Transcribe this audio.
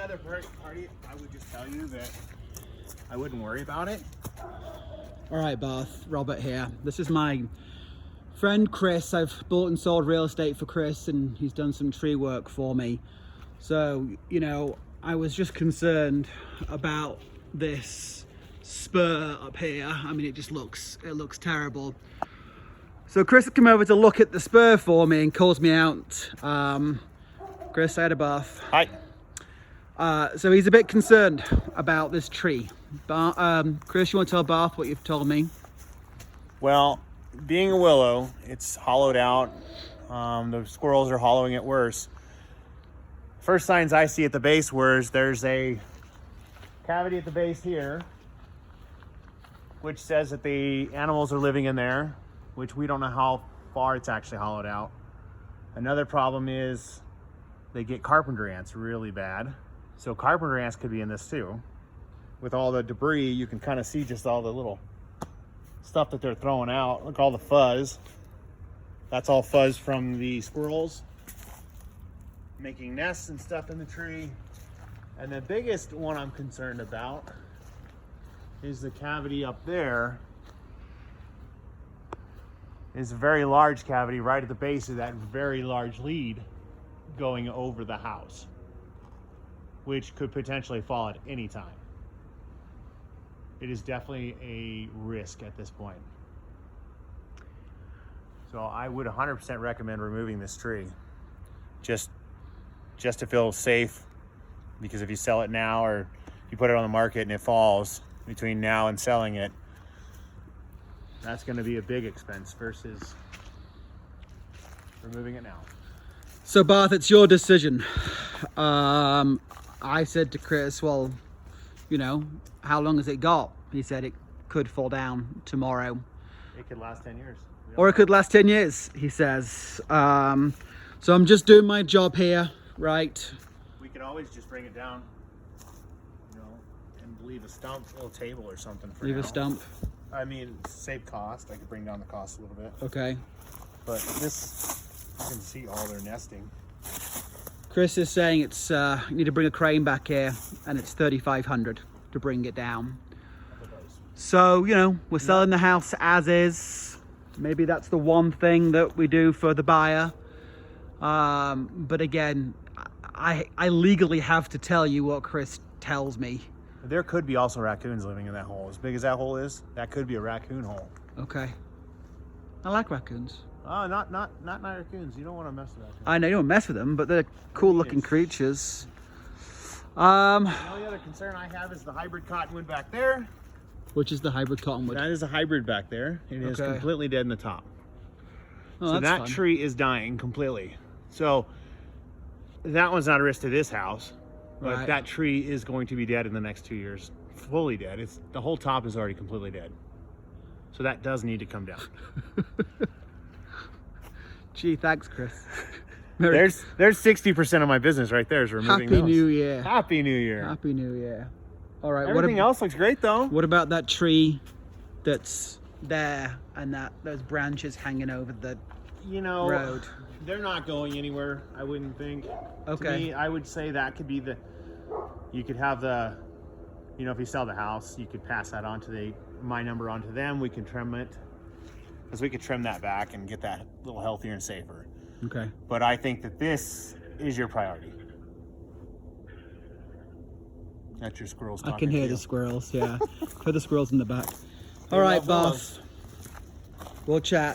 other party, I would just tell you that I wouldn't worry about it. All right, Bath, Robert here. This is my friend Chris. I've bought and sold real estate for Chris, and he's done some tree work for me. So, you know, I was just concerned about this spur up here. I mean, it looks terrible. So Chris came over to look at the spur for me and calls me out. Chris, I had a bath. Hi. So he's a bit concerned about this tree. Chris, you want to tell Bath what you've told me? Well, being a willow, it's hollowed out. The squirrels are hollowing it worse. First signs I see at the base was there's a cavity at the base here, which says that the animals are living in there, which we don't know how far it's actually hollowed out. Another problem is they get carpenter ants really bad. So carpenter ants could be in this too. With all the debris, you can kind of see just all the little stuff that they're throwing out. Look, all the fuzz. That's all fuzz from the squirrels making nests and stuff in the tree. And the biggest one I'm concerned about is the cavity up there. Is a very large cavity right at the base of that very large lead going over the house, which could potentially fall at any time. It is definitely a risk at this point. So I would 100% recommend removing this tree just to feel safe, because if you sell it now or you put it on the market and it falls between now and selling it, that's going to be a big expense versus removing it now. So Bath, it's your decision. I said to Chris, well, you know, how long has it got? He said it could fall down tomorrow. It could last 10 years. Or it could last 10 years, he says. So I'm just doing my job here, right? We could always just bring it down, you know, and leave a stump, a little table or something for Leave now. a stump. I mean, save cost. I could bring down the cost a little bit. Okay. But this, you can see all their nesting. Chris is saying it's you need to bring a crane back here, and it's $3,500 to bring it down. So, you know, we're selling the house as is. Maybe that's the one thing that we do for the buyer. But again, I legally have to tell you what Chris tells me. There could be also raccoons living in that hole. As big as that hole is, that could be a raccoon hole. Okay. I like raccoons. Oh, not raccoons. You don't want to mess with raccoons. I know you don't mess with them, but they're cool looking creatures. The only other concern I have is the hybrid cottonwood back there. Which is the hybrid cottonwood? That is a hybrid back there. It is completely dead in the top. Oh, so that's that fun. tree is dying completely. So that one's not a risk to this house, but Right. that tree is going to be dead in the next 2 years. Fully dead. The whole top is already completely dead. So that does need to come down. Gee, thanks, Chris. There's 60% of my business right there is removing Happy those. New Year. Happy New Year. Happy New Year. All right. Everything else looks great though. What about that tree that's there and those branches hanging over the road? They're not going anywhere, I wouldn't think. Okay. To me, I would say that could be you could have if you sell the house, you could pass that on to my number onto them. We can trim it, because we could trim that back and get that a little healthier and safer. Okay. But I think that this is your priority. That's your squirrels talking I can hear to you. the squirrels, yeah. Hear the squirrels in the back. All right, boss. We'll chat.